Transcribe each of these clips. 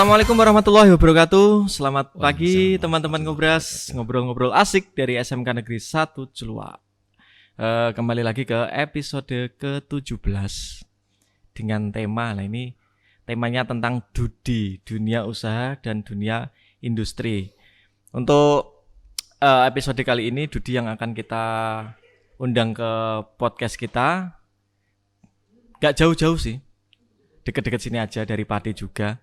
Assalamualaikum warahmatullahi wabarakatuh. Selamat pagi teman-teman ngobras, ngobrol-ngobrol asik dari SMK Negeri 1 Ciluak. Kembali lagi ke episode ke-17 dengan tema, nah ini temanya tentang dunia usaha dan dunia industri. Untuk episode kali ini Dudi yang akan kita undang ke podcast kita. Gak jauh-jauh sih, deket-deket sini aja dari Pati juga.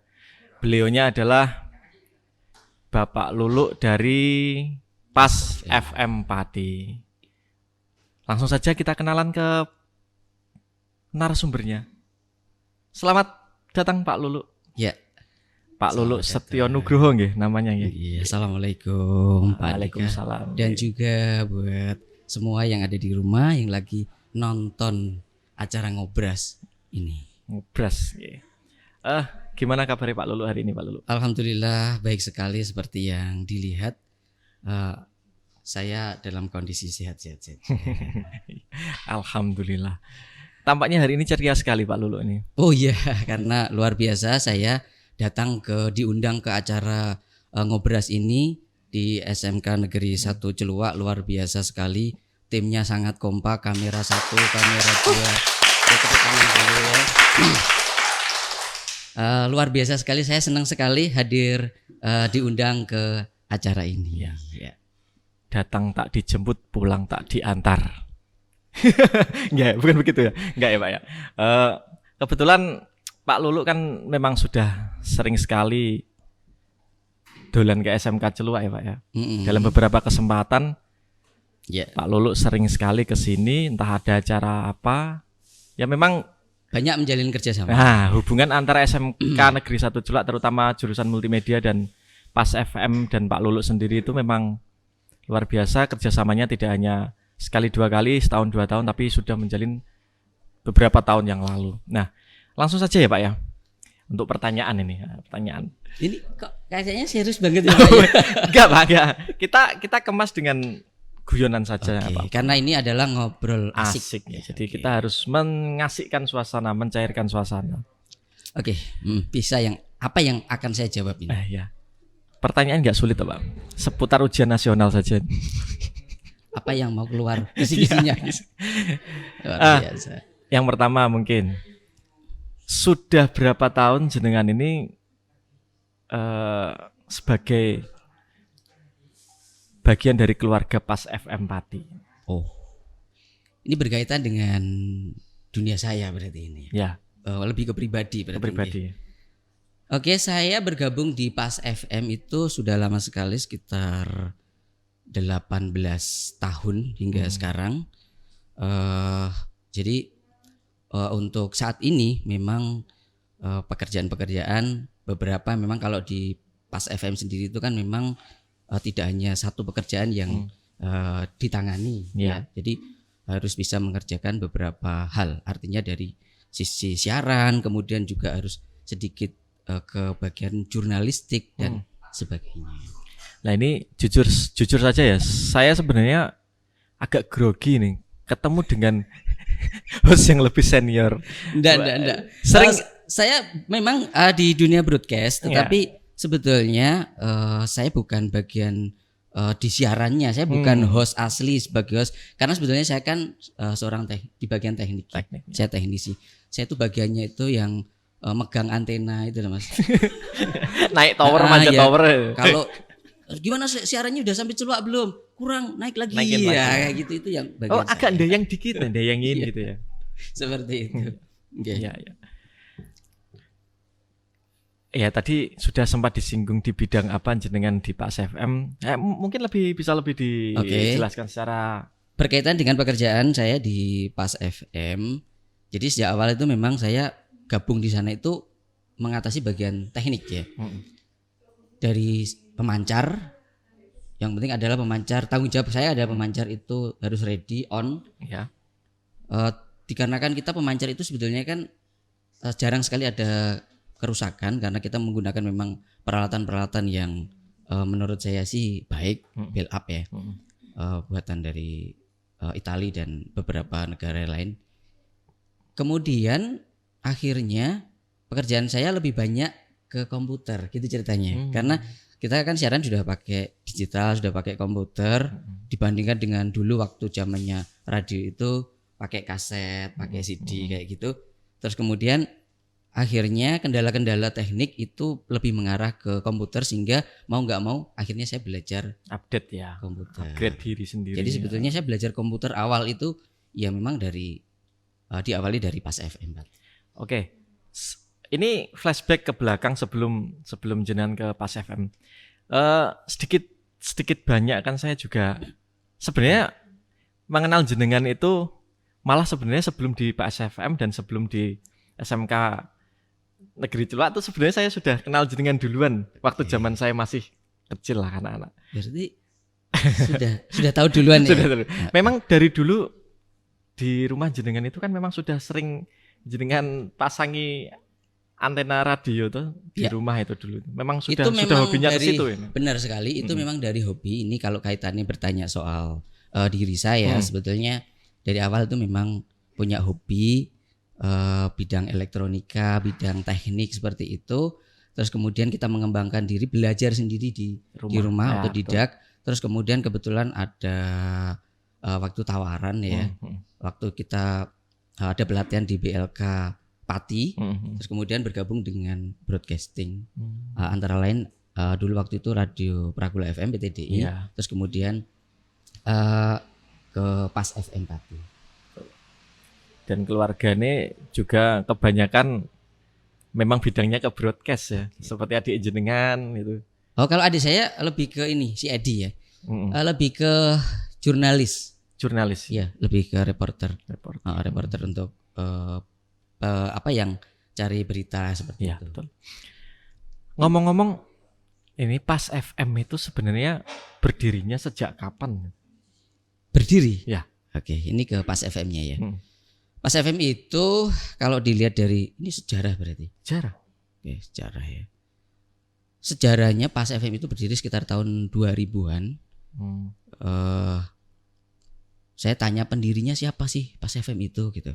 Beliaunya adalah Bapak Luluk dari PAS FM Pati. Langsung saja kita kenalan ke narasumbernya. Selamat datang Pak Luluk. Ya. Pak Luluk Setio Nugroho nggih namanya nggih. Iya, assalamualaikum Pak. Waalaikumsalam. Dan juga buat semua yang ada di rumah yang lagi nonton acara ngobras ini. Ngobras nggih. Gimana kabarnya Pak Luluk hari ini Pak Luluk? Alhamdulillah baik sekali seperti yang dilihat. Saya dalam kondisi sehat-sehat saja. Alhamdulillah. Tampaknya hari ini ceria sekali Pak Luluk ini. Oh iya, karena luar biasa saya diundang ke acara ngobras ini di SMK Negeri 1 Ciluak. Luar biasa sekali. Timnya sangat kompak, kamera 1, kamera 2. Luar biasa sekali, saya senang sekali hadir diundang ke acara ini. Ya. Datang tak dijemput, pulang tak diantar. Enggak, bukan begitu ya? Enggak ya Pak ya. Kebetulan Pak Luluk kan memang sudah sering sekali dolan ke SMK Ciluak ya Pak ya. Dalam beberapa kesempatan Pak Luluk sering sekali ke sini, entah ada acara apa. Ya memang banyak menjalin kerjasama. Nah, hubungan antara SMK Negeri 1 Ciluak terutama jurusan multimedia dan PAS FM dan Pak Luluk sendiri itu memang luar biasa. Kerjasamanya tidak hanya sekali dua kali, setahun 2 tahun, tapi sudah menjalin beberapa tahun yang lalu. Nah, langsung saja ya Pak ya. Untuk pertanyaan ini, pertanyaan. Ini kok kayaknya serius banget ya Pak ya? Enggak Pak, enggak. Kita kemas dengan guyonan saja. Oke, karena ini adalah ngobrol asik ya. Jadi kita harus mengasihkan suasana, mencairkan suasana. Oke, bisa apa yang akan saya jawab ini? Ya. Pertanyaan nggak sulit Pak, seputar ujian nasional saja. Apa yang mau keluar kisi-kisinya? Luar biasa. Yang pertama mungkin sudah berapa tahun jenengan ini sebagai bagian dari keluarga PAS FM Pati. Oh, ini berkaitan dengan dunia saya berarti ini. Ya. Lebih ke pribadi berarti. Pribadi. Oke, saya bergabung di PAS FM itu sudah lama sekali, sekitar 18 tahun hingga sekarang. Jadi untuk saat ini memang pekerjaan-pekerjaan beberapa memang kalau di PAS FM sendiri itu kan memang tidak hanya satu pekerjaan yang ditangani ya. Jadi harus bisa mengerjakan beberapa hal. Artinya dari sisi siaran, kemudian juga harus sedikit ke bagian jurnalistik dan sebagainya. Nah, ini jujur saja ya, saya sebenarnya agak grogi nih ketemu dengan host yang lebih senior. Enggak. Sering saya memang di dunia broadcast, tetapi sebetulnya saya bukan bagian di siarannya, saya bukan host asli sebagai host, karena sebetulnya saya kan seorang di bagian teknik. Saya teknisi. Saya itu bagiannya itu yang megang antena itu Mas. Naik tower, manjat tower. Kalau gimana siarannya udah sampai Ciluak belum? Kurang, naik lagi. Kayak gitu itu yang bagian. Agak ndayang dikit, ndayangin gitu ya. Seperti itu. Iya. Ya tadi sudah sempat disinggung di bidang apa jenengan di PAS FM. Mungkin bisa lebih dijelaskan secara berkaitan dengan pekerjaan saya di PAS FM. Jadi sejak awal itu memang saya gabung di sana itu mengatasi bagian teknik ya. Dari pemancar, yang penting adalah pemancar. Tanggung jawab saya adalah pemancar itu harus ready on. Ya. Dikarenakan kita pemancar itu sebetulnya kan jarang sekali ada kerusakan karena kita menggunakan memang peralatan-peralatan yang menurut saya sih baik, build up ya, buatan dari Italia dan beberapa negara lain. Kemudian akhirnya pekerjaan saya lebih banyak ke komputer gitu ceritanya. Karena kita kan siaran sudah pakai digital, sudah pakai komputer, dibandingkan dengan dulu waktu zamannya radio itu pakai kaset, pakai CD kayak gitu. Terus kemudian akhirnya kendala-kendala teknik itu lebih mengarah ke komputer, sehingga mau nggak mau akhirnya saya belajar Update ya, komputer. upgrade diri sendiri. Jadi sebetulnya saya belajar komputer awal itu ya memang dari diawali dari Pas FM. Oke. Ini flashback ke belakang sebelum jenengan ke Pas FM. Sedikit banyak kan saya juga sebenarnya mengenal jenengan itu malah sebenarnya sebelum di Pas FM dan sebelum di SMK Negeri Celua itu sebenarnya saya sudah kenal jenengan duluan waktu zaman saya masih kecil lah anak-anak. Berarti sudah tahu duluan ya. Sudah. Memang dari dulu di rumah jenengan itu kan memang sudah sering jenengan pasangi antena radio tuh di rumah itu dulu. Memang sudah hobinya ke situ ini. Benar sekali, itu memang dari hobi. Ini kalau kaitannya bertanya soal diri saya, sebetulnya dari awal itu memang punya hobi bidang elektronika, bidang teknik seperti itu. Terus kemudian kita mengembangkan diri, belajar sendiri di rumah otodidak. Terus kemudian kebetulan ada waktu tawaran ya. Waktu kita ada pelatihan di BLK Pati, terus kemudian bergabung dengan broadcasting. Antara lain dulu waktu itu Radio Pragula FM PTDI, terus kemudian ke Pas FM Pati. Dan keluarganya juga kebanyakan memang bidangnya ke broadcast ya, seperti adik jenengan gitu. Oh, kalau adik saya lebih ke ini, si Edi ya. Lebih ke jurnalis. Ya, lebih ke reporter untuk apa yang cari berita seperti itu. Betul. Ngomong-ngomong, ini Pas FM itu sebenarnya berdirinya sejak kapan? Berdiri? Ya. Oke, ini ke Pas FM-nya ya. Pas FM itu kalau dilihat dari ini sejarah berarti. Sejarah. Oke, sejarah ya. Sejarahnya Pas FM itu berdiri sekitar tahun 2000-an. Saya tanya pendirinya siapa sih Pas FM itu gitu.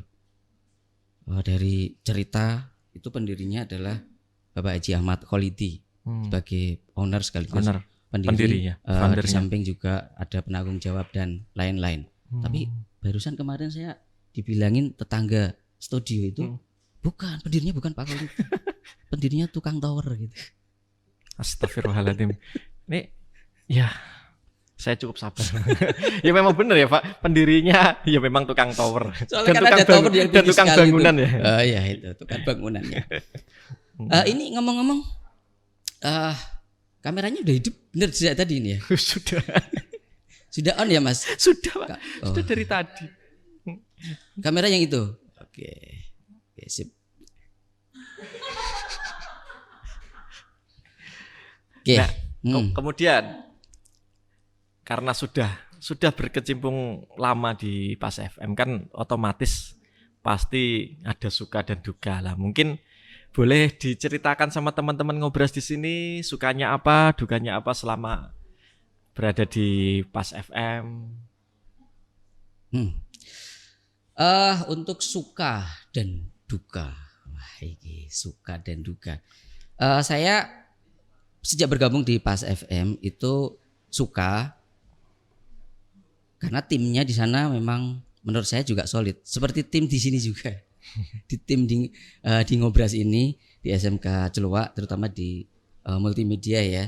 Dari cerita itu pendirinya adalah Bapak Haji Ahmad Kholidi sebagai owner sekaligus pendirinya. Di samping juga ada penanggung jawab dan lain-lain. Tapi barusan kemarin saya dibilangin tetangga studio itu bukan, pendirinya bukan Pak Kholidi. Pendirinya tukang tower gitu. Astagfirullahaladzim. Ini ya saya cukup sabar. Ya memang benar ya Pak, pendirinya ya memang tukang tower. Soalnya kan ada tower yang tinggi tukang sekali bangunan itu. ya. Iya itu tukang bangunannya. Ini ngomong-ngomong, kameranya udah hidup bener sejak tadi ini ya? Sudah on ya Mas? Sudah Pak, sudah dari tadi. Kamera yang itu? Oke, sip. Oke. Nah, kemudian karena sudah berkecimpung lama di Pas FM kan otomatis pasti ada suka dan duka lah. Mungkin boleh diceritakan sama teman-teman ngobras di sini sukanya apa, dukanya apa selama berada di Pas FM. Untuk suka dan duka. Wah, ini suka dan duka. Saya sejak bergabung di Pas FM itu suka karena timnya di sana memang menurut saya juga solid. Seperti tim di sini juga. Di tim di Ngobras ini di SMK Celua terutama di multimedia ya.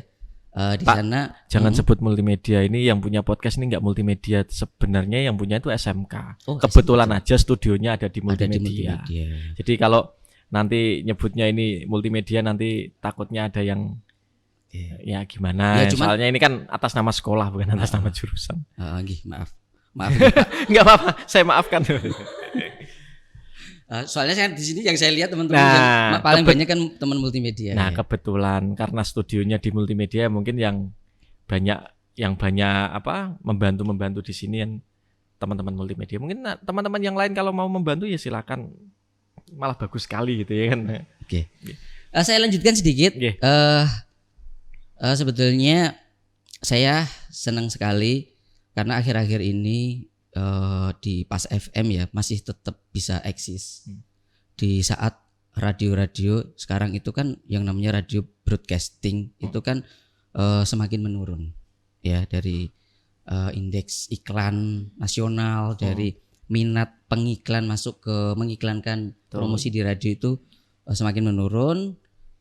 Di Pak, sana jangan sebut multimedia, ini yang punya podcast ini enggak multimedia, sebenarnya yang punya itu SMK. Kebetulan SMK. Aja studionya ada di multimedia. Jadi kalau nanti nyebutnya ini multimedia nanti takutnya ada yang ya gimana ya, soalnya ini kan atas nama sekolah bukan atas nama jurusan. Maaf nggak apa-apa, saya maafkan. Soalnya saya di sini yang saya lihat teman-teman paling banyak kan teman multimedia. Nah ya. Kebetulan karena studionya di multimedia mungkin yang banyak apa membantu di sini kan teman-teman multimedia. Mungkin teman-teman yang lain kalau mau membantu ya silakan, malah bagus sekali gitu ya kan. Oke. Saya lanjutkan sedikit. Sebetulnya saya senang sekali karena akhir-akhir ini di Pas FM ya masih tetap bisa eksis di saat radio-radio sekarang itu kan yang namanya radio broadcasting itu kan semakin menurun ya, dari indeks iklan nasional, dari minat pengiklan masuk ke mengiklankan promosi di radio itu semakin menurun,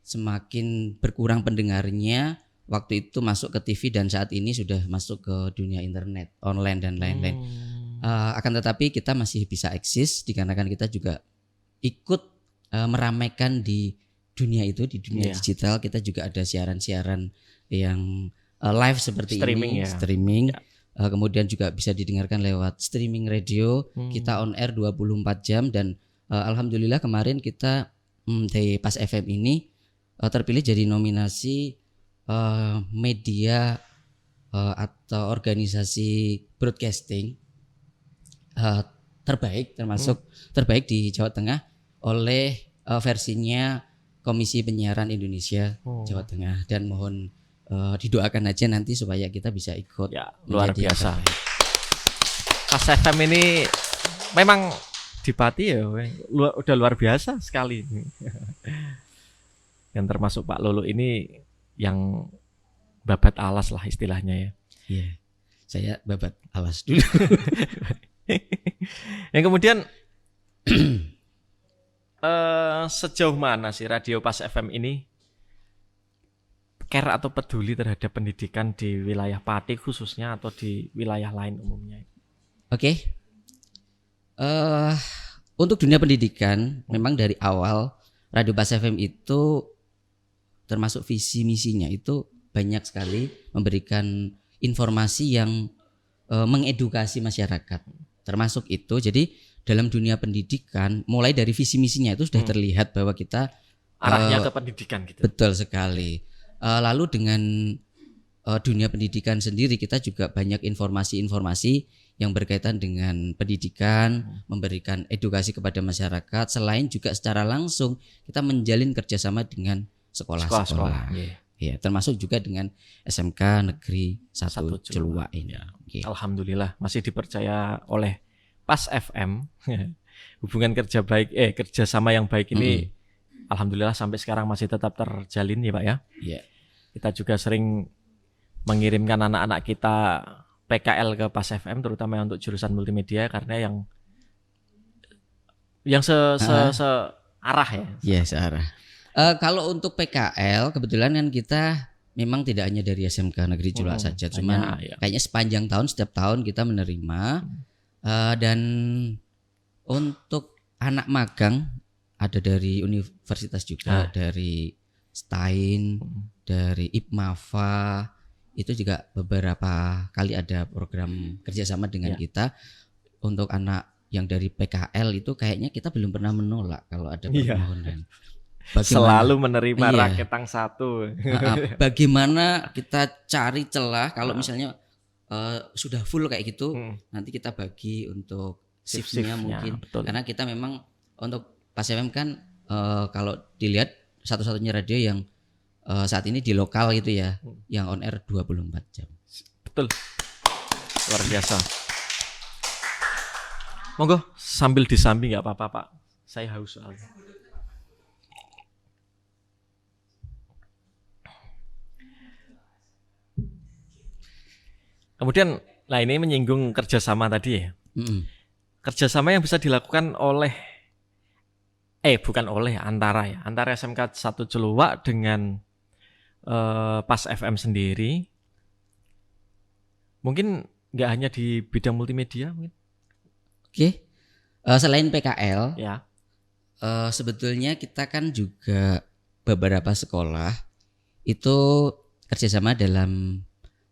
semakin berkurang pendengarnya. Waktu itu masuk ke TV dan saat ini sudah masuk ke dunia internet, online dan lain-lain. Akan tetapi kita masih bisa eksis dikarenakan kita juga ikut meramaikan di dunia itu, di dunia digital. Kita juga ada siaran-siaran yang live seperti Streaming ini, streaming. Kemudian juga bisa didengarkan lewat streaming radio. Kita on air 24 jam dan alhamdulillah kemarin kita dari Pas FM ini terpilih jadi nominasi media atau organisasi broadcasting terbaik, termasuk terbaik di Jawa Tengah oleh versinya Komisi Penyiaran Indonesia Jawa Tengah, dan mohon didoakan aja nanti supaya kita bisa ikut. Ya, luar biasa. Pas FM ini memang di Pati ya, udah luar biasa sekali. Dan termasuk Pak Lolo ini yang babat alas lah istilahnya ya. Iya, saya babat alas dulu. Yang kemudian sejauh mana sih Radio Pas FM ini care atau peduli terhadap pendidikan di wilayah Pati khususnya atau di wilayah lain umumnya? Oke. Untuk dunia pendidikan memang dari awal Radio Pas FM itu termasuk visi misinya itu banyak sekali memberikan informasi yang mengedukasi masyarakat. Termasuk itu, jadi dalam dunia pendidikan mulai dari visi misinya itu sudah terlihat bahwa kita arahnya ke pendidikan gitu. Betul sekali. Lalu dengan dunia pendidikan sendiri kita juga banyak informasi-informasi yang berkaitan dengan pendidikan, memberikan edukasi kepada masyarakat. Selain juga secara langsung kita menjalin kerjasama dengan sekolah-sekolah. Ya, termasuk juga dengan SMK Negeri 1 Celuak ini. Alhamdulillah masih dipercaya oleh Pas FM. Hubungan kerjasama yang baik ini alhamdulillah sampai sekarang masih tetap terjalin ya Pak ya. Iya. Kita juga sering mengirimkan anak-anak kita PKL ke Pas FM terutama untuk jurusan multimedia karena yang searah ya. Iya, searah. Kalau untuk PKL kebetulan kan kita memang tidak hanya dari SMK Negeri Celuak saja, cuman kayaknya sepanjang tahun setiap tahun kita menerima dan untuk anak magang ada dari universitas juga, dari STAIN, dari IPMAFA, itu juga beberapa kali ada program kerjasama dengan kita. Untuk anak yang dari PKL itu kayaknya kita belum pernah menolak kalau ada permohonan. Selalu menerima raketang satu. Bagaimana kita cari celah kalau misalnya sudah full kayak gitu, nanti kita bagi untuk shift-nya mungkin. Betul. Karena kita memang untuk Pas FM kan kalau dilihat satu-satunya radio yang saat ini di lokal gitu ya, yang on air 24 jam. Betul. Luar biasa. Monggo sambil disambi nggak apa-apa Pak. Saya haus soalnya. Kemudian, nah ini menyinggung kerjasama tadi ya. Kerjasama yang bisa dilakukan antara SMK 1 Celuak dengan Pas FM sendiri. Mungkin nggak hanya di bidang multimedia mungkin. Oke. Selain PKL, sebetulnya kita kan juga beberapa sekolah itu kerjasama dalam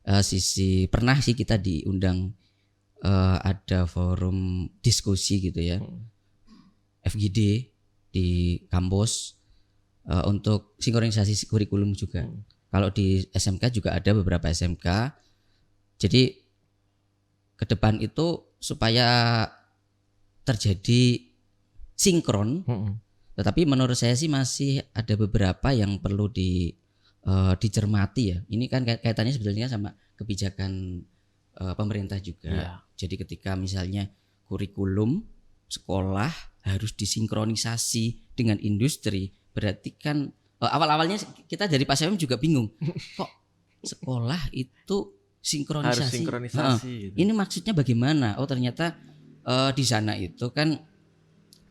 sisi, pernah sih kita diundang ada forum diskusi gitu ya, FGD di kampus untuk sinkronisasi kurikulum juga. Kalau di SMK juga ada beberapa SMK. Jadi ke depan itu supaya terjadi sinkron, tetapi menurut saya sih masih ada beberapa yang perlu dicermati ya. Ini kan kaitannya sebetulnya sama kebijakan pemerintah juga. Jadi ketika misalnya kurikulum sekolah harus disinkronisasi dengan industri, berarti kan awal-awalnya kita dari Pas FM juga bingung. Kok sekolah itu sinkronisasi? Harus sinkronisasi. Gitu. Ini maksudnya bagaimana? Oh, ternyata di sana itu kan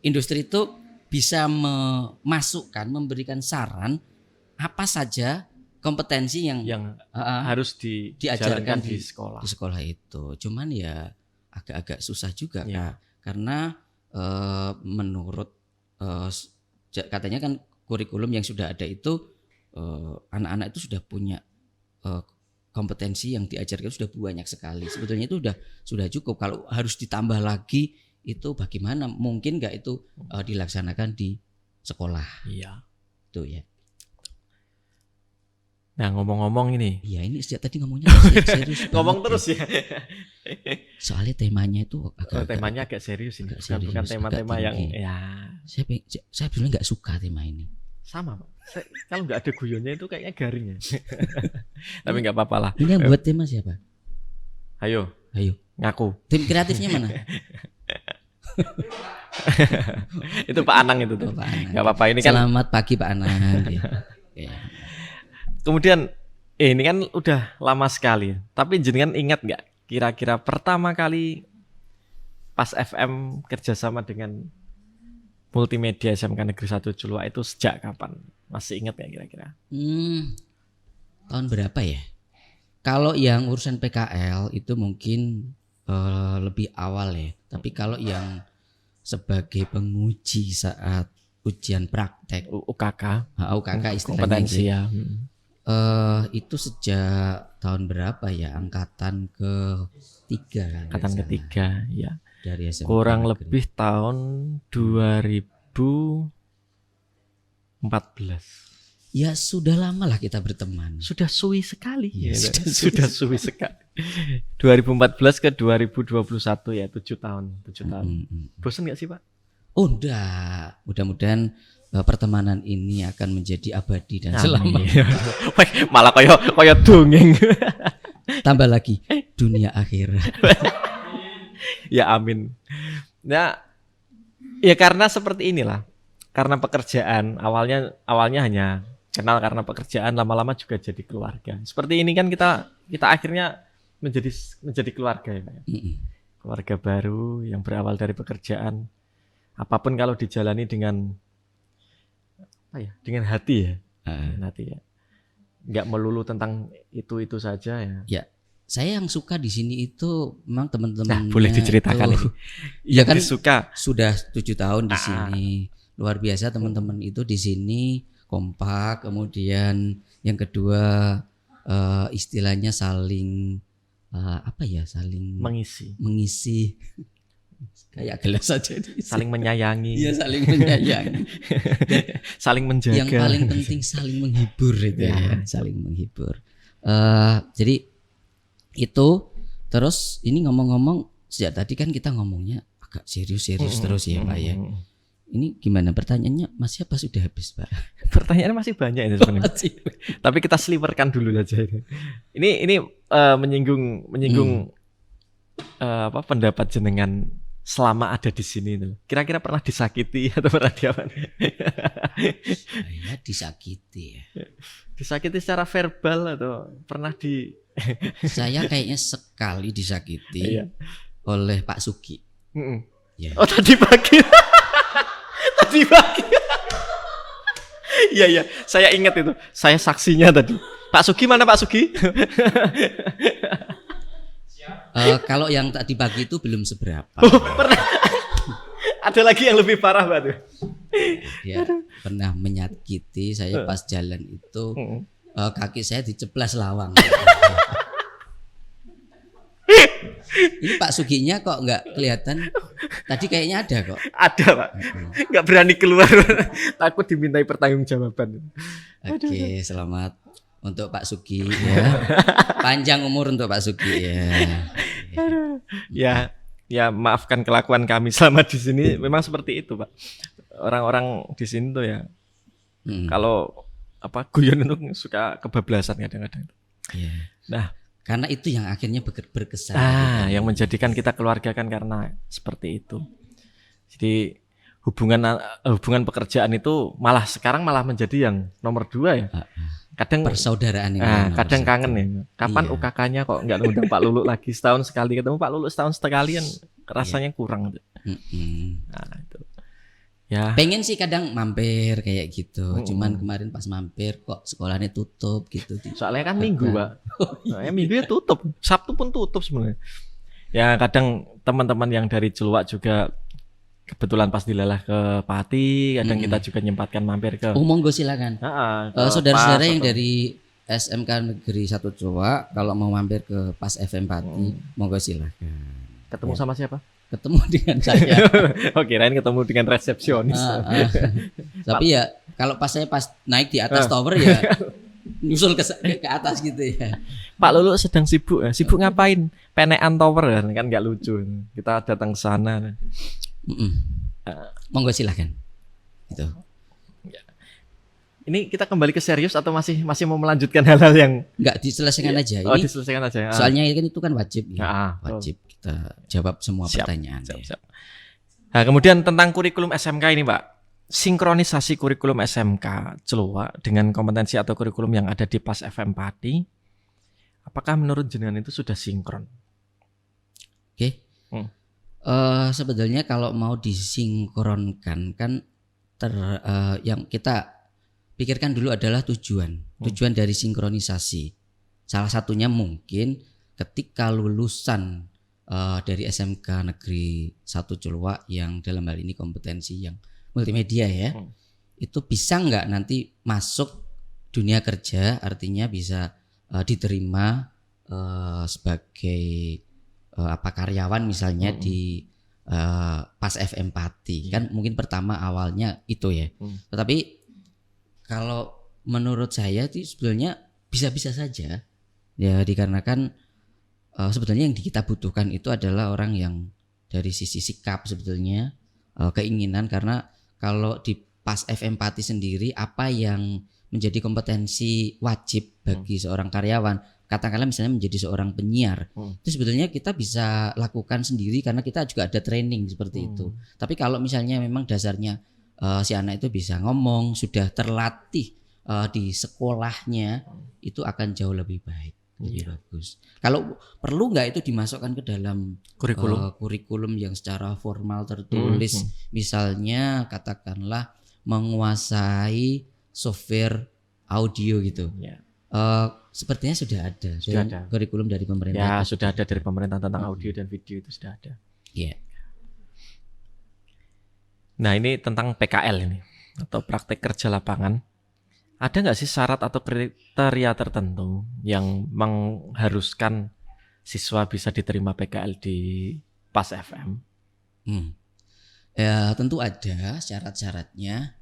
industri itu bisa memasukkan, memberikan saran apa saja kompetensi yang harus diajarkan di sekolah. Di sekolah itu. Cuman ya agak-agak susah juga Ya. karena menurut katanya kan kurikulum yang sudah ada itu anak-anak itu sudah punya kompetensi yang diajarkan sudah banyak sekali. Sebetulnya itu sudah cukup. Kalau harus ditambah lagi itu bagaimana? Mungkin nggak itu dilaksanakan di sekolah? Iya. Itu ya. Nah, ngomong-ngomong ini. Iya, ini sejak tadi ngomongnya serius. Ngomong terus ya. Soalnya temanya itu temanya agak serius ini. Serius, bukan tema-tema yang ya. Saya sebenarnya nggak suka tema ini. Sama, Pak. Kalau nggak ada guyonnya itu kayaknya garing ya. Tapi nggak apa-apa lah. Ini yang buat tema siapa? Ayo, ngaku. Tim kreatifnya mana? Itu Pak Anang itu tuh. Pak Anang. Nggak apa-apa ini kan. Selamat pagi Pak Anang. Ya. Kemudian ini kan udah lama sekali. Tapi jenengan ingat nggak kira-kira pertama kali Pas FM kerjasama dengan Multimedia SMK Negeri 1 Culuak itu sejak kapan? Masih ingat nggak kira-kira? Tahun berapa ya? Kalau yang urusan PKL itu mungkin lebih awal ya. Tapi kalau yang sebagai penguji saat ujian praktek UKK istilahnya kompetensi ya. Itu sejak tahun berapa ya? Angkatan ketiga kan? Angkatan ketiga ya. Dari SMK kurang Negeri. lebih tahun 2014. Ya sudah lama lah kita berteman. Sudah suwi sekali. Ya, sudah suwi sekali. 2014 ke 2021 ya 7 tahun. Bosan nggak sih Pak? Oh enggak. Mudah-mudahan pertemanan ini akan menjadi abadi dan selamanya. Malah kaya dongeng. Tambah lagi dunia akhirat. Ya amin. Nah, ya karena seperti inilah. Karena pekerjaan awalnya hanya kenal karena pekerjaan, lama-lama juga jadi keluarga. Seperti ini kan kita akhirnya menjadi keluarga ya Pak. Keluarga baru yang berawal dari pekerjaan. Apapun kalau dijalani dengan dengan hati ya. Dengan hati ya. Enggak melulu tentang itu saja ya. Ya. Saya yang suka di sini itu memang teman-teman. Boleh diceritakan ini. Ya kan suka. Sudah 7 tahun di sini. Luar biasa teman-teman itu di sini kompak. Kemudian yang kedua istilahnya saling saling mengisi. Kayak gelas saja. Saling menyayangi. Iya, saling menyayangi. Saling menjaga. Yang paling penting saling menghibur itu ya. Saling menghibur. Jadi itu terus ini ngomong-ngomong sejak tadi kan kita ngomongnya agak serius terus ya Pak ya. Ini gimana pertanyaannya masih apa sudah habis Pak? Pertanyaannya masih banyak ini sebenarnya. Tapi kita sliverkan dulu aja ini. Ini menyinggung pendapat jenengan selama ada di sini itu. Kira-kira pernah disakiti atau pernah diapain? Saya disakiti ya. Disakiti secara verbal atau pernah Saya kayaknya sekali disakiti oleh Pak Sugi. Ya. Oh tadi pagi. Tadi pagi. Iya, saya ingat itu. Saya saksinya tadi. Pak Sugi mana Pak Sugi? Kalau yang tadi pagi itu belum seberapa. Pernah. Ada lagi yang lebih parah Pak tuh. Ya, pernah menyakiti saya pas jalan itu. Kaki saya diceplas lawang. Ini Pak Suginya kok nggak kelihatan? Tadi kayaknya ada kok. Ada Pak. Nggak berani keluar. Takut dimintai pertanggungjawaban. Oke, selamat untuk Pak Sugi ya. Panjang umur untuk Pak Sugi ya. Ya maafkan kelakuan kami selama di sini. Memang seperti itu Pak. Orang-orang di sini tuh ya. Kalau guyon itu suka kebablasan kadang-kadang. Yeah. Nah, karena itu yang akhirnya berkesan. Yang menjadikan kita keluarga kan karena seperti itu. Jadi hubungan pekerjaan itu sekarang malah menjadi yang nomor 2 ya. Kadang Persaudaraan ini. kadang kangen ya. Kapan Iya. UKK-nya kok nggak ngundang Pak Lulu lagi, setahun sekali ketemu Pak Lulu, setahun sekali kan rasanya kurang. Nah, itu. Ya. Pengen sih kadang mampir kayak gitu. Cuman kemarin pas mampir kok sekolahnya tutup gitu. Soalnya kan Minggu, Pak. Soalnya Minggu ya tutup. Sabtu pun tutup sebenarnya. Ya kadang teman-teman yang dari Ciluak juga kebetulan pas dilelah ke Pati, kadang kita juga nyempatkan mampir ke. Monggo silakan. Saudara-saudara yang dari SMK Negeri 1 Ciluak kalau mau mampir ke Pas FM Pati, monggo silakan. Ketemu sama siapa? Ketemu dengan saya. Oh, kirain ketemu dengan resepsionis. Tapi ya kalau saya pas naik di atas tower ya nyusul ke atas gitu ya. Pak Lulu sedang sibuk ya. Sibuk ngapain? Penekan tower kan nggak lucu. Kita datang ke sana. Monggo silakan. Itu. Ini kita kembali ke serius atau masih mau melanjutkan hal-hal yang nggak diselesaikan aja ini? Diselesaikan aja. Soalnya itu kan wajib ya. Wajib kita jawab semua pertanyaan. Siap. Nah, kemudian tentang kurikulum SMK ini, Pak. Sinkronisasi kurikulum SMK Ciluak dengan kompetensi atau kurikulum yang ada di Pas FM Pati. Apakah menurut jenengan itu sudah sinkron? Oke. Sebetulnya kalau mau disinkronkan kan yang kita pikirkan dulu adalah tujuan dari sinkronisasi. Salah satunya mungkin ketika lulusan dari SMK Negeri 1 Ciluak yang dalam hal ini kompetensi yang multimedia ya, itu bisa nggak nanti masuk dunia kerja, artinya bisa diterima sebagai karyawan misalnya di Pas FM Pati. Kan mungkin pertama awalnya itu ya. Tetapi kalau menurut saya itu sebetulnya bisa-bisa saja ya, dikarenakan sebetulnya yang kita butuhkan itu adalah orang yang dari sisi sikap sebetulnya, keinginan, karena kalau di Pas FM Pati sendiri apa yang menjadi kompetensi wajib bagi seorang karyawan, katakanlah misalnya menjadi seorang penyiar, itu sebetulnya kita bisa lakukan sendiri karena kita juga ada training seperti itu. Tapi kalau misalnya memang dasarnya si anak itu bisa ngomong, sudah terlatih di sekolahnya, itu akan jauh lebih baik, lebih bagus. Kalau perlu nggak itu dimasukkan ke dalam kurikulum yang secara formal tertulis, misalnya katakanlah menguasai software audio gitu. Sepertinya sudah ada kurikulum dari pemerintah. Ya, sudah ada dari pemerintah tentang audio dan video, itu sudah ada. Iya. Nah, ini tentang PKL ini atau praktek kerja lapangan. Ada nggak sih syarat atau kriteria tertentu yang mengharuskan siswa bisa diterima PKL di Pas FM? Ya, tentu ada syarat-syaratnya.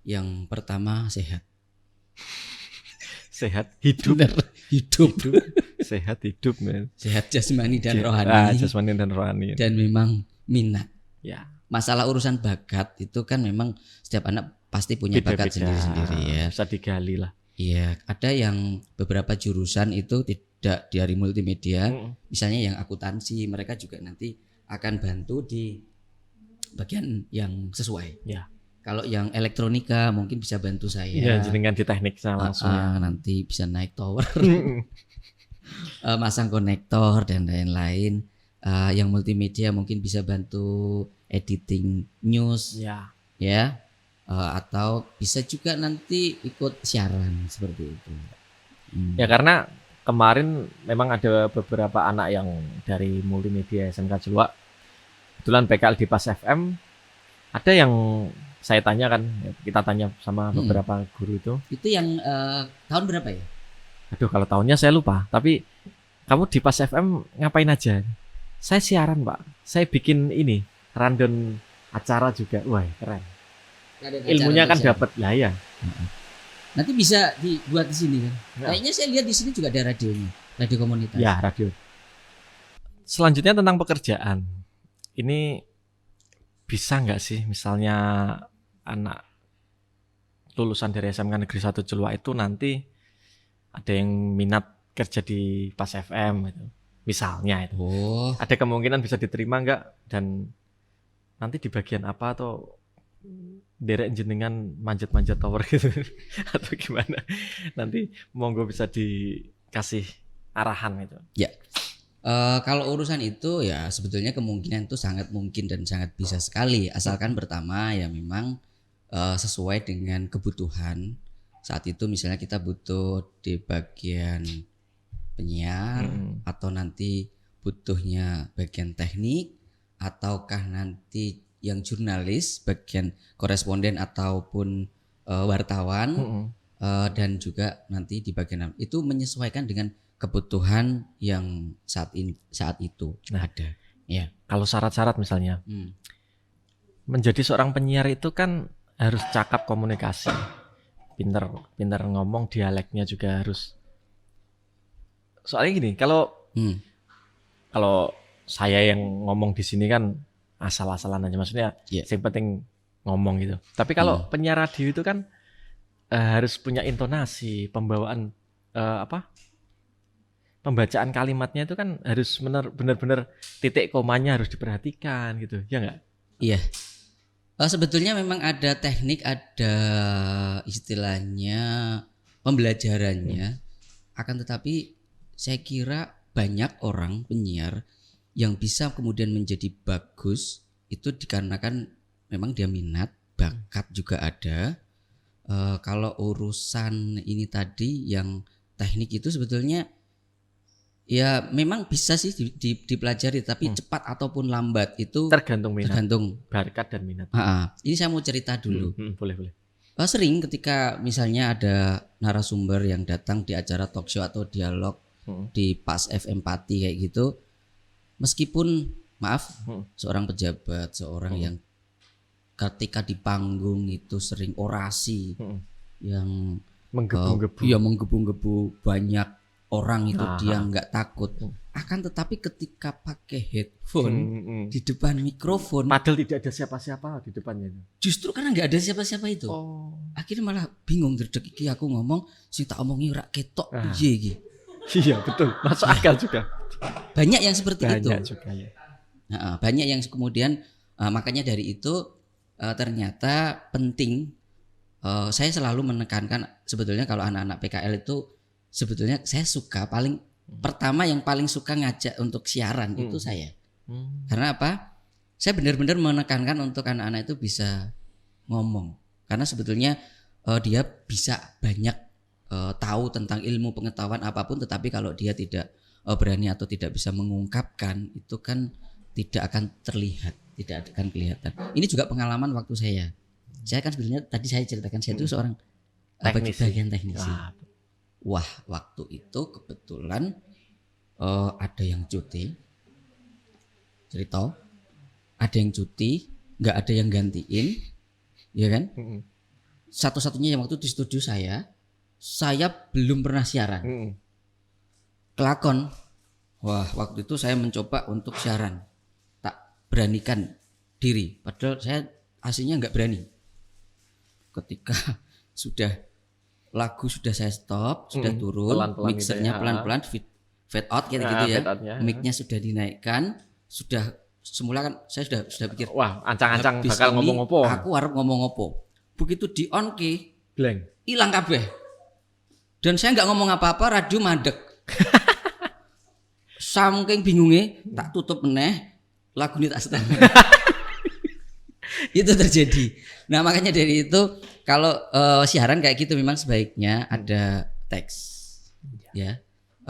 Yang pertama sehat. Sehat hidup. Hidup. Sehat hidup, men. Sehat jasmani dan rohani. Jasmani dan rohani. Dan memang minat. Ya. Masalah urusan bakat itu kan memang setiap anak pasti punya bakat sendiri-sendiri ya. Bisa digali lah. Iya, ada yang beberapa jurusan itu tidak dari multimedia, misalnya yang akuntansi, mereka juga nanti akan bantu di bagian yang sesuai. Ya. Kalau yang elektronika mungkin bisa bantu saya. Ya, jenengan di teknik sama langsung. Nanti bisa naik tower, masang konektor dan lain-lain. Yang multimedia mungkin bisa bantu editing news, ya, atau bisa juga nanti ikut siaran seperti itu. Ya, karena kemarin memang ada beberapa anak yang dari multimedia SMK Ciluak, kebetulan PKL di Pas FM, ada yang saya tanya kan, kita tanya sama beberapa guru itu. Itu yang tahun berapa ya? Aduh, kalau tahunnya saya lupa. Tapi kamu di Pas FM ngapain aja? Saya siaran, Pak. Saya bikin ini, rundown acara juga. Wah, keren. Ilmunya kan dapat lah ya. Nanti bisa dibuat di sini kan. Kayaknya saya lihat di sini juga ada radionya, radio komunitas. Ya, radio. Selanjutnya tentang pekerjaan. Ini bisa nggak sih misalnya anak lulusan dari SMK Negeri 1 Ciluak itu nanti ada yang minat kerja di Pas FM gitu. Misalnya itu. Ada kemungkinan bisa diterima nggak, dan nanti di bagian apa atau derek jenengan manjat-manjat tower gitu atau gimana? Nanti monggo bisa dikasih arahan gitu. Ya. Kalau urusan itu ya sebetulnya kemungkinan itu sangat mungkin dan sangat bisa sekali, asalkan pertama ya memang sesuai dengan kebutuhan saat itu. Misalnya kita butuh di bagian penyiar atau nanti butuhnya bagian teknik, ataukah nanti yang jurnalis bagian koresponden ataupun wartawan, dan juga nanti di bagian itu menyesuaikan dengan kebutuhan yang saat itu ada. Ya. Kalau syarat-syarat misalnya, menjadi seorang penyiar itu kan harus cakap komunikasi, pinter ngomong, dialeknya juga harus. Soalnya gini, kalau saya yang ngomong di sini kan asal-asalan aja, maksudnya yang penting ngomong gitu. Tapi kalau penyiar radio itu kan harus punya intonasi, pembawaan pembacaan kalimatnya itu kan harus benar-benar titik komanya harus diperhatikan gitu, ya nggak? Iya. Sebetulnya memang ada teknik, ada istilahnya pembelajarannya. Akan tetapi saya kira banyak orang penyiar yang bisa kemudian menjadi bagus itu dikarenakan memang dia minat, bakat juga ada. Kalau urusan ini tadi yang teknik itu sebetulnya ya memang bisa sih dipelajari, tapi cepat ataupun lambat itu tergantung minat, tergantung bakat dan minat. Ini saya mau cerita dulu. Boleh. Sering ketika misalnya ada narasumber yang datang di acara talk show atau dialog di Pas FM Pati kayak gitu, meskipun maaf seorang pejabat, seorang yang ketika di panggung itu sering orasi yang menggebu-gebu banyak orang itu dia nggak takut. Akan tetapi ketika pakai headphone di depan mikrofon, padahal tidak ada siapa-siapa di depannya. Justru karena nggak ada siapa-siapa itu, akhirnya malah bingung dredeg iki aku ngomong sing tak omongi ora ketok piye iki. Iya betul, masuk akal juga. Banyak yang seperti itu. Banyak juga ya. Banyak yang kemudian makanya dari itu ternyata penting. Saya selalu menekankan sebetulnya kalau anak-anak PKL itu sebetulnya saya suka pertama yang paling suka ngajak untuk siaran itu saya. Karena apa? Saya benar-benar menekankan untuk anak-anak itu bisa ngomong. Karena sebetulnya dia bisa banyak tahu tentang ilmu pengetahuan apapun, tetapi kalau dia tidak berani atau tidak bisa mengungkapkan itu kan tidak akan terlihat, tidak akan kelihatan. Ini juga pengalaman waktu saya. Saya kan sebenarnya tadi saya ceritakan saya itu seorang bagian teknisi. Wah, waktu itu kebetulan ada yang cuti, cerita, ada yang cuti, nggak ada yang gantiin, ya kan? Satu-satunya yang waktu di studio saya belum pernah siaran. Kelakon, wah waktu itu saya mencoba untuk siaran, tak beranikan diri, padahal saya aslinya nggak berani. Ketika lagu sudah saya stop, sudah turun, pelan-pelan mixernya gitu ya. Pelan-pelan fade out gitu ya, mic-nya sudah dinaikkan, sudah semula kan saya sudah pikir wah ancang-ancang bakal ngomong opo. Aku harap ngomong opo. Begitu di on ke blank, hilang kabeh. Dan saya nggak ngomong apa-apa, radio madeg. Saking bingungnya tak tutup meneh, lagu ini tak setel. Itu terjadi. Nah makanya dari itu kalau siaran kayak gitu memang sebaiknya ada teks, ya.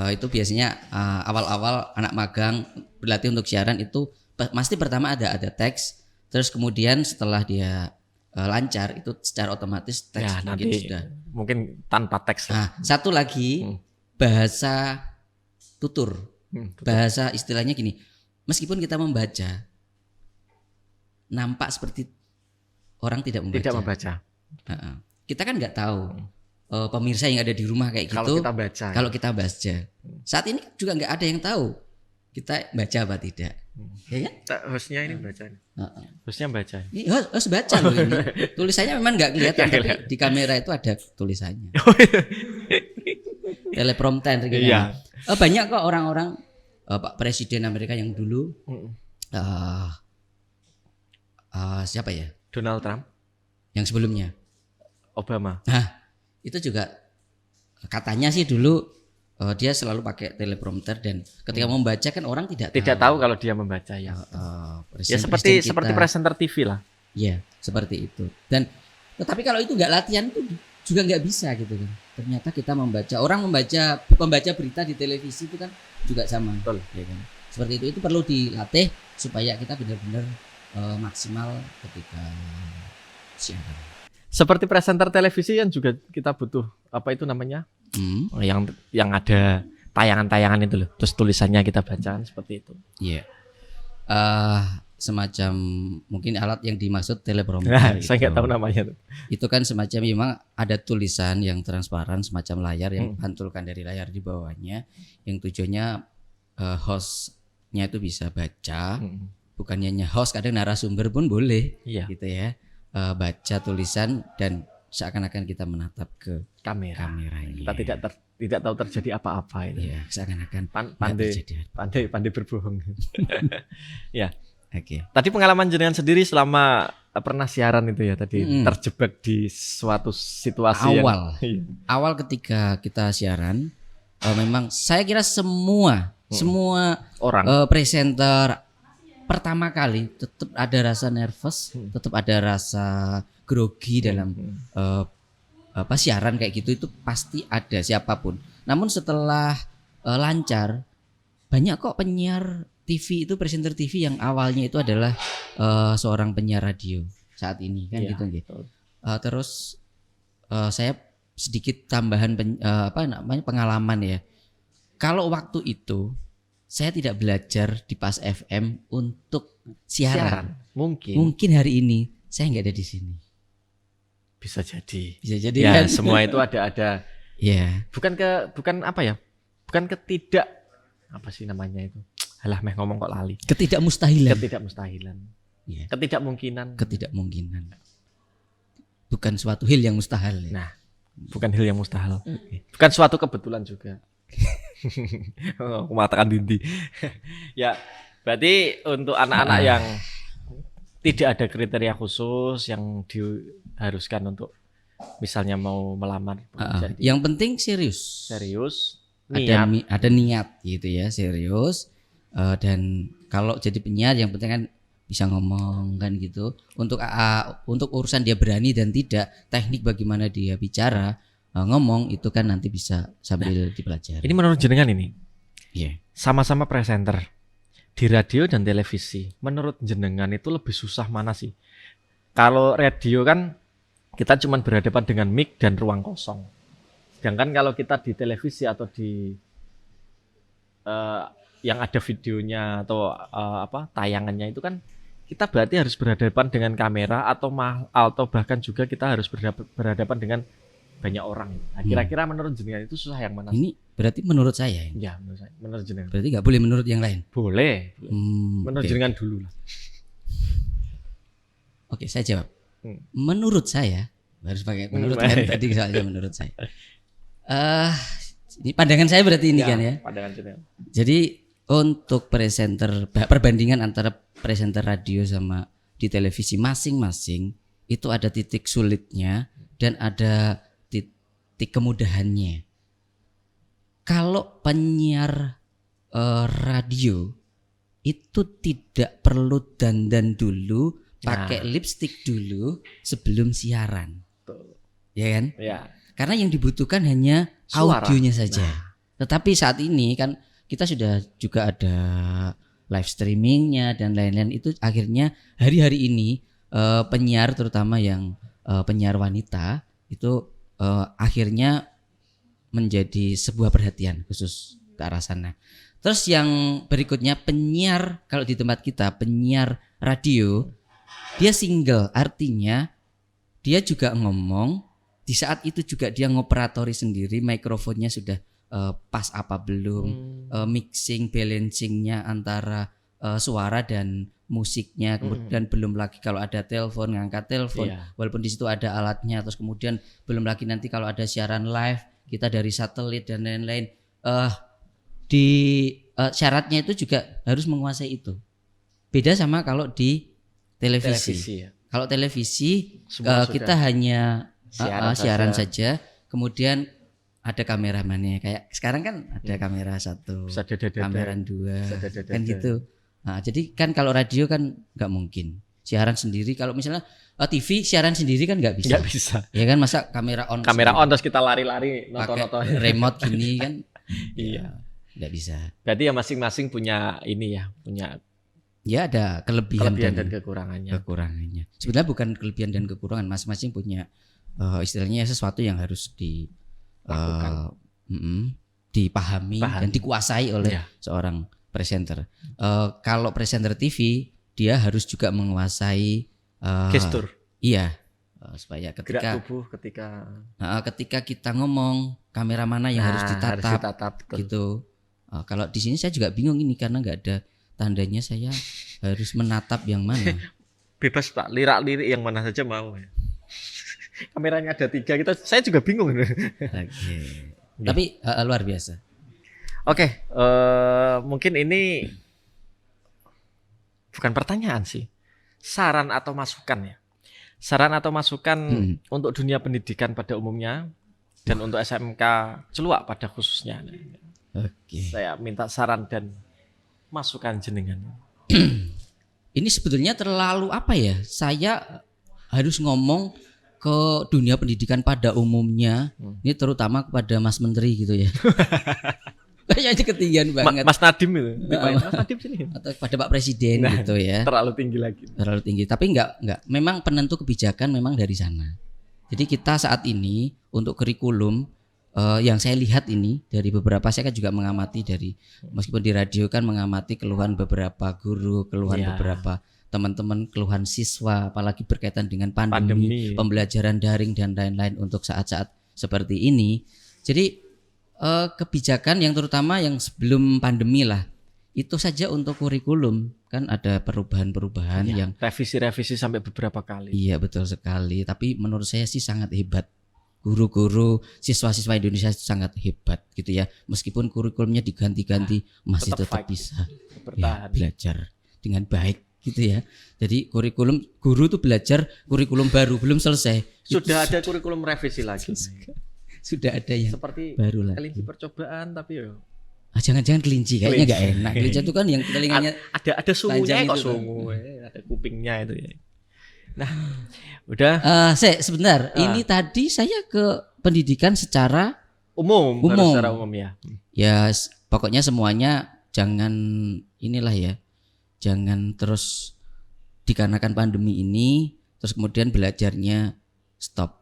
Itu biasanya awal-awal anak magang berlatih untuk siaran itu pasti pertama ada teks, terus kemudian setelah dia lancar itu secara otomatis teks ya, mungkin tanpa teks. Nah, satu lagi bahasa tutur. Bahasa istilahnya gini, meskipun kita membaca nampak seperti orang tidak membaca. Kita kan nggak tahu pemirsa yang ada di rumah kayak gitu. Kalau kita baca, saat ini juga nggak ada yang tahu kita baca apa tidak. Ya kan? Hostnya ini baca. Hostnya baca. Ini host baca loh ini. Tulisannya memang nggak kelihatan, tapi di kamera itu ada tulisannya. Teleprompter gitu. Iya. Banyak kok orang-orang Pak Presiden Amerika yang dulu siapa ya? Donald Trump, Yang sebelumnya. Obama. Nah, itu juga katanya sih dulu dia selalu pakai teleprompter dan ketika membaca kan orang tidak tahu kalau dia membaca ya. Ya seperti presenter TV lah. Ya, seperti itu. Dan tetapi kalau itu nggak latihan itu juga nggak bisa gitu kan. Ternyata kita membaca berita di televisi itu kan juga sama. Betul. Ya kan? Seperti itu perlu dilatih supaya kita benar-benar maksimal ketika siaran. Seperti presenter televisi yang juga kita butuh apa itu namanya? Yang ada tayangan-tayangan itu loh. Terus tulisannya kita bacaan seperti itu. Iya. Semacam mungkin alat yang dimaksud teleprompter. Saya nggak tahu namanya. Itu kan semacam memang ada tulisan yang transparan semacam layar yang pantulkan dari layar di bawahnya, yang tujuannya hostnya itu bisa baca. Bukannya host, kadang narasumber pun boleh, gitu ya. Baca tulisan dan seakan-akan kita menatap ke kameranya. Kita tidak tahu terjadi apa-apa itu. Iya, seakan-akan pandai berbohong. Ya. Oke. Tadi pengalaman jenengan sendiri selama pernah siaran itu ya tadi terjebak di suatu situasi awal ketika kita siaran, memang saya kira semua orang presenter pertama kali tetap ada rasa nervous, tetap ada rasa grogi dalam siaran kayak gitu, itu pasti ada siapapun. Namun setelah lancar, banyak kok penyiar TV itu, presenter TV yang awalnya itu adalah seorang penyiar radio saat ini kan gitu. Terus saya sedikit tambahan pengalaman ya. Kalau waktu itu saya tidak belajar di Pas FM untuk siaran. Mungkin hari ini saya nggak ada di sini. Bisa jadi ya, kan? Semua itu ada. Ya. Bukan apa ya? Bukan ketidak apa sih namanya itu? Halah meh ngomong kok lali. Ketidakmustahilan. Ya. Ketidakmungkinan. Bukan suatu hal yang mustahil. Ya? Nah, bukan hal yang mustahil. Bukan suatu kebetulan juga. Aku mengatakan Dindi. Ya, berarti untuk anak-anak yang tidak ada kriteria khusus yang diharuskan untuk misalnya mau melamar. Yang penting serius. Niat. Ada niat gitu ya, serius. Dan kalau jadi penyiar yang penting kan bisa ngomong kan gitu. Untuk urusan dia berani dan tidak, teknik bagaimana dia bicara, ngomong itu kan nanti bisa sambil dipelajari. Ini menurut jenengan ini. Iya. Sama-sama presenter di radio dan televisi. Menurut jenengan itu lebih susah mana sih? Kalau radio kan kita cuma berhadapan dengan mic dan ruang kosong. Sedangkan kalau kita di televisi atau di yang ada videonya atau tayangannya itu kan kita berarti harus berhadapan dengan kamera atau bahkan juga kita harus berhadapan dengan banyak orang. Nah, kira-kira menurut jenengan itu susah yang mana? Ini berarti menurut saya. Ya, menurut saya. Menurut jenengan. Berarti nggak boleh menurut yang lain. Boleh. Menurut jenengan dulu lah. Oke, saya jawab. Menurut saya, harus pakai menurut kan tadi soalnya menurut saya. Ini pandangan saya berarti ini kan ya. Pandangan jenengan. Jadi untuk perbandingan antara presenter radio sama di televisi masing-masing itu ada titik sulitnya dan ada titik kemudahannya. Kalau penyiar radio itu tidak perlu dandan dulu, pakai lipstick dulu sebelum siaran. Ya kan? Ya. Karena yang dibutuhkan hanya suara, audionya saja. Tetapi saat ini kan kita sudah juga ada live streamingnya dan lain-lain, itu akhirnya hari-hari ini penyiar terutama yang penyiar wanita itu akhirnya menjadi sebuah perhatian khusus ke arah sana. Terus yang berikutnya penyiar, kalau di tempat kita penyiar radio dia single, artinya dia juga ngomong di saat itu juga dia ngoperatori sendiri, mikrofonnya sudah pas apa belum, mixing balancingnya antara suara dan musiknya, kemudian belum lagi kalau ada telepon ngangkat telepon, walaupun di situ ada alatnya, terus kemudian belum lagi nanti kalau ada siaran live kita dari satelit dan lain-lain, di syaratnya itu juga harus menguasai itu. Beda sama kalau di televisi. ya. Kalau televisi Semua kita sudah hanya siaran saja. saja, kemudian ada kameramannya. Kayak sekarang kan ada kamera 1, Bisa dada-dada. kamera 2, Bisa dada-dada. kan gitu. Nah, jadi kan kalau radio kan nggak mungkin siaran sendiri. Kalau misalnya TV siaran sendiri kan nggak bisa. Nggak bisa. Ya kan, masa kamera on Terus kita lari-lari pakai nonton-nonton. remote gini kan? Iya. Nggak bisa. Berarti ya masing-masing punya ini ya, punya Ya ada kelebihan dan kekurangannya. Sebenarnya bukan kelebihan dan kekurangan, masing-masing punya istilahnya sesuatu yang harus Lakukan. Dipahami dan dikuasai oleh Iya. seorang presenter. Kalau presenter TV dia harus juga menguasai Gestur, iya, supaya gerak ketika tubuh ketika ketika kita ngomong kamera mana yang harus ditatap betul. gitu. Kalau di sini saya juga bingung ini karena nggak ada tandanya, saya harus menatap yang mana. Bebas Pak, lirik-lirik yang mana saja mau. Kameranya ada 3, saya juga bingung. Oke. Tapi luar biasa. Oke, mungkin ini bukan pertanyaan sih, saran atau masukan ya. Saran atau masukan untuk dunia pendidikan pada umumnya dan untuk SMK Celuak pada khususnya. Oke. Saya minta saran dan masukan jenengan. Ini sebetulnya terlalu apa ya? Saya harus ngomong ke dunia pendidikan pada umumnya. Ini terutama kepada Mas Menteri gitu ya. Kayaknya ketinggian banget. Mas Nadiem itu. Mas Nadiem sini. Atau kepada Pak Presiden gitu ya. Terlalu tinggi lagi. Terlalu tinggi. Tapi enggak. Memang penentu kebijakan memang dari sana. Jadi kita saat ini untuk kurikulum yang saya lihat ini dari beberapa, saya kan juga mengamati dari, meskipun di radio kan mengamati keluhan beberapa guru, keluhan beberapa teman-teman, keluhan siswa, apalagi berkaitan dengan pandemi, pembelajaran daring dan lain-lain untuk saat-saat seperti ini. Jadi kebijakan yang terutama yang sebelum pandemi lah, itu saja untuk kurikulum kan ada perubahan-perubahan yang revisi sampai beberapa kali. Iya betul sekali. Tapi menurut saya sih sangat hebat. Guru-guru, siswa-siswa Indonesia sangat hebat gitu ya. Meskipun kurikulumnya diganti-ganti masih tetap bisa belajar dengan baik gitu ya. Jadi kurikulum guru tuh belajar kurikulum baru belum selesai. Sudah ada kurikulum revisi lagi. Sudah ada yang seperti baru lagi. Kelinci percobaan tapi ya. Jangan-jangan kelinci kayaknya nggak enak. Kelinci itu kan yang telinganya ada sungunya kok sungu, ada kupingnya itu ya. Nah, udah. Sebentar. Ini tadi saya ke pendidikan secara umum. Secara umum ya. Ya, pokoknya semuanya jangan inilah ya. Jangan terus dikarenakan pandemi ini terus kemudian belajarnya stop.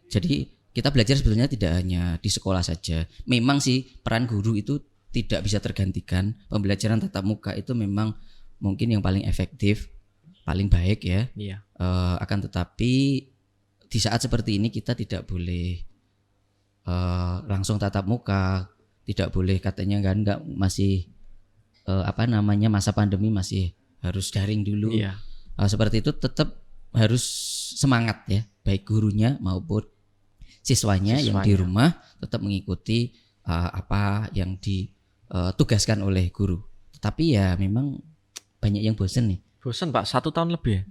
Jadi kita belajar sebetulnya tidak hanya di sekolah saja. Memang sih peran guru itu tidak bisa tergantikan. Pembelajaran tatap muka itu memang mungkin yang paling efektif, paling baik ya. Iya. Akan tetapi di saat seperti ini kita tidak boleh langsung tatap muka, tidak boleh katanya kan enggak masih masa pandemi masih harus daring dulu. Iya. Seperti itu tetap harus semangat ya, baik gurunya maupun siswanya yang di rumah tetap mengikuti apa yang ditugaskan oleh guru. Tetapi ya memang banyak yang bosan nih. Bosan Pak, 1 tahun lebih ya.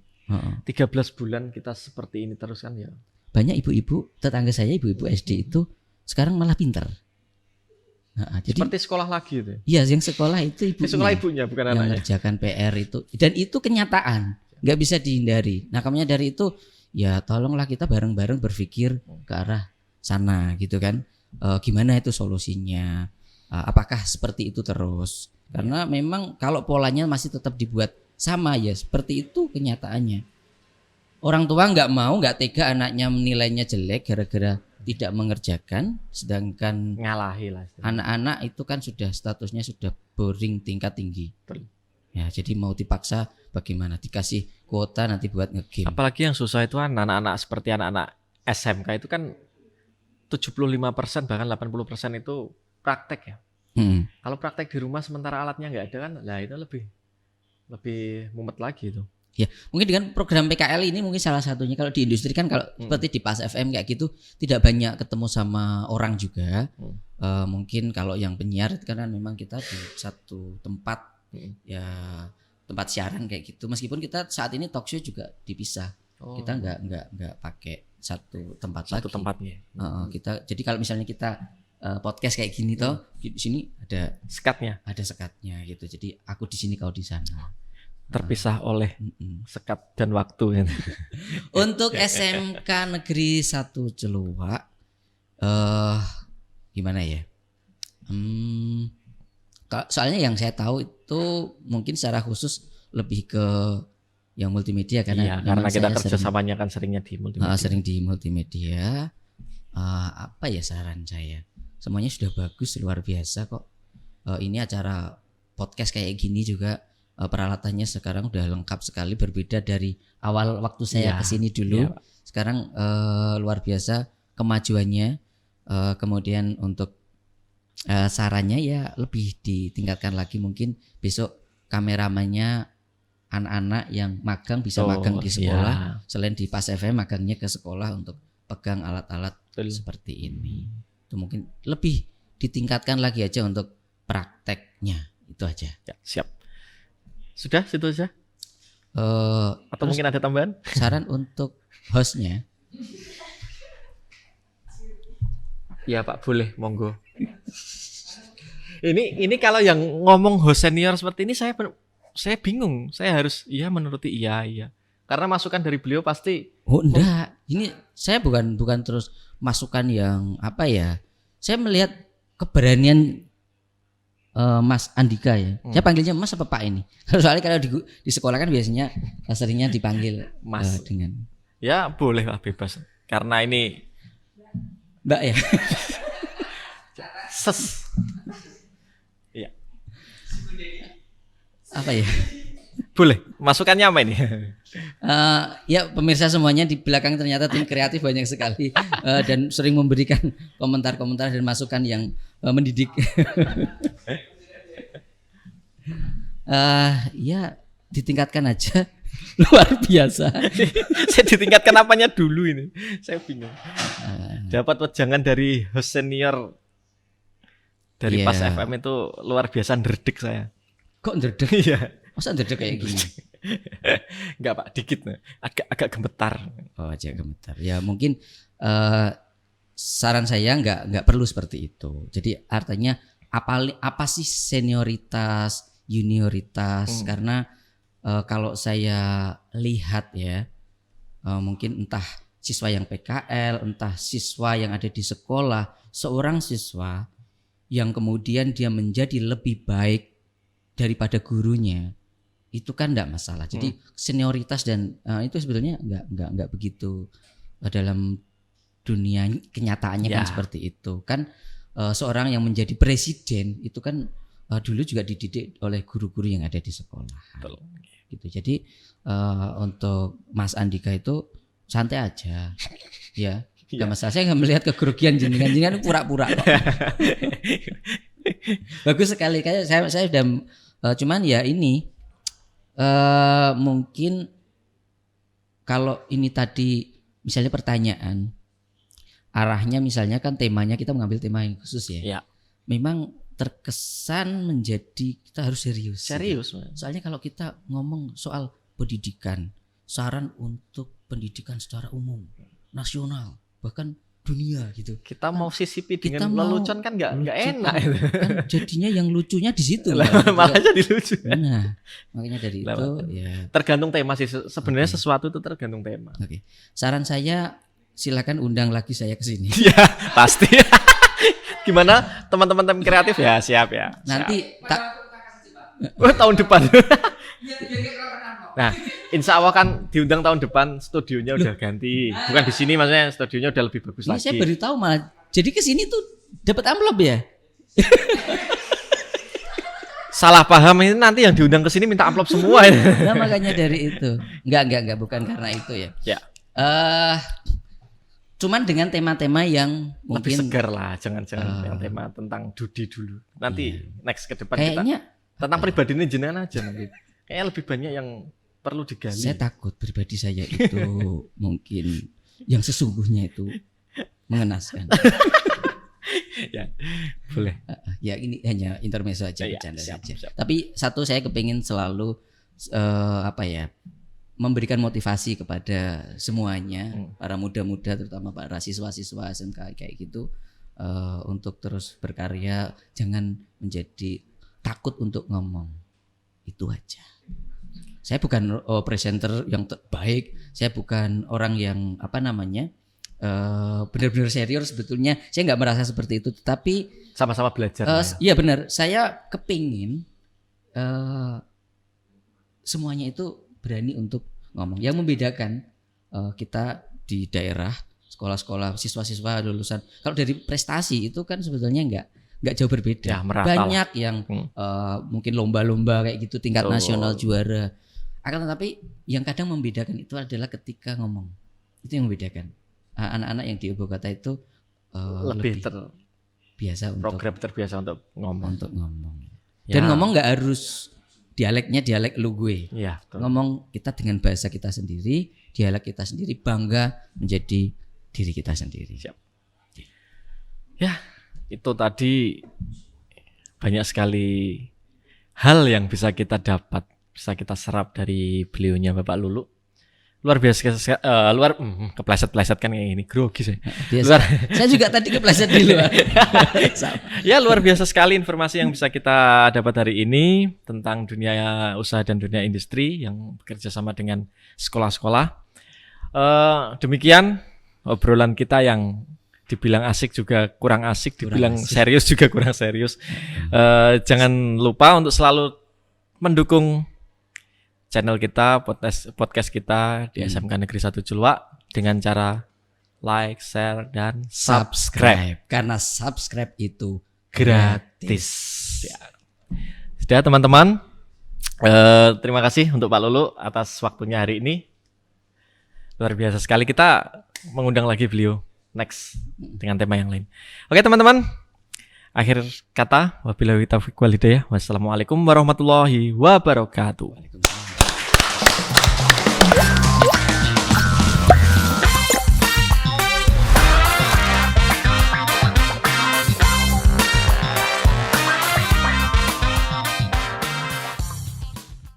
13 bulan kita seperti ini terus kan ya. Banyak ibu-ibu, tetangga saya ibu-ibu SD itu sekarang malah pintar. Jadi seperti sekolah lagi itu. Iya, yang sekolah itu ibunya. Sekolah ibunya bukan yang anaknya. Mengerjakan PR itu, dan itu kenyataan, nggak bisa dihindari. Nah, makanya dari itu ya tolonglah kita bareng-bareng berpikir ke arah sana gitu kan. Gimana itu solusinya? Apakah seperti itu terus? Karena memang kalau polanya masih tetap dibuat sama ya seperti itu kenyataannya. Orang tua nggak tega anaknya nilainya jelek gara-gara tidak mengerjakan, sedangkan ngalahi lah. Anak-anak itu kan sudah statusnya sudah boring tingkat tinggi. Betul. Ya, jadi mau dipaksa bagaimana? Dikasih kuota nanti buat ngegame. Apalagi yang susah itu anak-anak seperti anak-anak SMK itu kan 75% bahkan 80% itu praktek ya. Kalau praktek di rumah sementara alatnya nggak ada kan, lah itu lebih mumet lagi itu. Ya, mungkin dengan program PKL ini mungkin salah satunya. Kalau di industri kan kalau seperti di Pas FM kayak gitu tidak banyak ketemu sama orang juga. Mungkin kalau yang penyiar itu kan memang kita di satu tempat ya tempat siaran kayak gitu. Meskipun kita saat ini talk show juga dipisah. Kita nggak pakai satu tempat satu lagi. tempatnya. Kita jadi kalau misalnya kita podcast kayak gini toh di sini ada sekatnya gitu. Jadi aku di sini kau di sana. Terpisah oleh sekat dan waktu. Untuk SMK Negeri 1 Celuak gimana ya? Soalnya yang saya tahu itu mungkin secara khusus lebih ke yang multimedia karena kita kerjasamanya kan seringnya di multimedia. Sering di multimedia. Apa ya saran saya? Semuanya sudah bagus, luar biasa kok. Ini acara podcast kayak gini juga peralatannya sekarang udah lengkap sekali, berbeda dari awal waktu saya kesini dulu. Sekarang luar biasa kemajuannya. Kemudian untuk sarannya ya lebih ditingkatkan lagi, mungkin besok kameramannya anak-anak yang magang bisa magang di sekolah, selain di Pas FM magangnya ke sekolah untuk pegang alat-alat seperti ini. Itu mungkin lebih ditingkatkan lagi aja untuk prakteknya, itu aja. Ya, siap. Sudah situ aja? Atau mungkin ada tambahan? Saran untuk hostnya? Ya Pak, boleh, monggo. Ini kalau yang ngomong host senior seperti ini saya bingung. Saya harus menuruti iya. Karena masukan dari beliau pasti. Oh enggak, ini saya bukan terus masukan yang apa ya. Saya melihat keberanian Mas Andika ya. Saya panggilnya Mas apa Pak ini? Soalnya kalau di sekolah kan biasanya seringnya dipanggil Mas dengan. Ya boleh lah, bebas. Karena ini Mbak ya. Ses. Iya. Apa ya? Boleh. Masukannya apa ini? Ya pemirsa semuanya, di belakang ternyata tim kreatif banyak sekali dan sering memberikan komentar-komentar dan masukan yang mendidik. Ya ditingkatkan aja. Luar biasa. Saya ditingkatkan apanya dulu ini? Saya bingung. Dapat wejangan dari host senior dari Pas FM itu luar biasa, ndredeg saya. Kok ndredeg? Iya. Masa ndredeg kayak gini? Enggak Pak, dikit. Agak gemetar. Oh, agak gemetar. Ya mungkin saran saya nggak perlu seperti itu. Jadi artinya apa sih senioritas, junioritas? Karena kalau saya lihat ya, mungkin entah siswa yang PKL, entah siswa yang ada di sekolah, seorang siswa yang kemudian dia menjadi lebih baik daripada gurunya, itu kan enggak masalah. Jadi senioritas dan itu sebetulnya enggak begitu dalam dunia kenyataannya kan seperti itu. Kan seorang yang menjadi presiden itu kan dulu juga dididik oleh guru-guru yang ada di sekolah. Betul. Gitu. Jadi untuk Mas Andika itu santai aja. Ya. Enggak masalah. Saya enggak melihat kegerugian jenengan pura-pura kok. Bagus sekali, kayak saya sudah cuman ya ini mungkin kalau ini tadi misalnya pertanyaan arahnya, misalnya kan temanya kita mengambil tema yang khusus ya. Memang terkesan menjadi kita harus serius. Gitu. Soalnya kalau kita ngomong soal pendidikan, saran untuk pendidikan secara umum, nasional, bahkan dunia gitu. Kita mau sisipi dengan lelucon kan nggak enak. Kan jadinya yang lucunya di situ. Malah jadi lucu. Nah, makanya dari itu ya. Tergantung tema sih. Sebenarnya sesuatu itu tergantung tema. Oke. Saran saya silakan undang lagi saya ke sini. Ya, pasti. Gimana teman-teman tim kreatif ya, siap ya. Nanti tahun depan. Nah, insya Allah kan diundang tahun depan, studionya udah ganti. Bukan di sini, maksudnya studionya udah lebih bagus lagi. Saya baru tahu malah. Jadi ke sini tuh dapat amplop ya? Salah paham, ini nanti yang diundang ke sini minta amplop semua. Nah, makanya dari itu. Enggak, bukan karena itu ya. Ya. Cuman dengan tema-tema yang lebih mungkin segar lah, jangan yang tema tentang Dudi dulu. Nanti next ke depan kayaknya, kita tentang pribadi ini jenengan aja nanti. Kayaknya lebih banyak yang perlu digali. Saya takut pribadi saya itu mungkin yang sesungguhnya itu mengenaskan. Ya, boleh. Ya ini hanya intermezzo aja, bercanda siap, saja. siap. Tapi satu, saya kepingin selalu apa ya, memberikan motivasi kepada semuanya, para muda-muda terutama para siswa-siswa SMK kayak gitu, untuk terus berkarya, jangan menjadi takut untuk ngomong. Itu aja. Saya bukan presenter yang terbaik, saya bukan orang yang apa namanya benar-benar serius sebetulnya. Saya nggak merasa seperti itu, tetapi Sama-sama belajar. iya benar. Saya kepingin semuanya itu berani untuk ngomong. Yang membedakan kita di daerah, sekolah-sekolah, siswa-siswa lulusan, kalau dari prestasi itu kan sebetulnya nggak jauh berbeda. Ya, merata Banyak yang mungkin lomba-lomba kayak gitu tingkat nasional juara. Akan tetapi yang kadang membedakan itu adalah ketika ngomong. Itu yang membedakan. Anak-anak yang di ibu kota itu lebih biasa untuk program terbiasa untuk ngomong. Dan ngomong nggak harus dialeknya dialek lu gue. Iya, betul. Ngomong kita dengan bahasa kita sendiri, dialek kita sendiri, bangga menjadi diri kita sendiri. Siap. Ya, itu tadi banyak sekali hal yang bisa kita dapat, bisa kita serap dari beliaunya Bapak Lulu. Luar biasa, kepleset-pleset kan kayak ini, grogi saya. Saya juga tadi kepleset di luar. Ya, luar biasa sekali informasi yang bisa kita dapat hari ini tentang dunia usaha dan dunia industri yang bekerja sama dengan sekolah-sekolah. Demikian obrolan kita yang dibilang asik juga kurang asik, dibilang serius juga kurang serius. Jangan lupa untuk selalu mendukung channel kita, podcast kita di SMK Negeri 1 Ciluak dengan cara like, share, dan subscribe. Karena subscribe itu gratis. Ya. Sudah teman-teman, terima kasih untuk Pak Lulu atas waktunya hari ini. Luar biasa sekali, kita mengundang lagi beliau next dengan tema yang lain. Oke teman-teman, akhir kata wabillahi taufiq wal hidayah. Wassalamualaikum warahmatullahi wabarakatuh.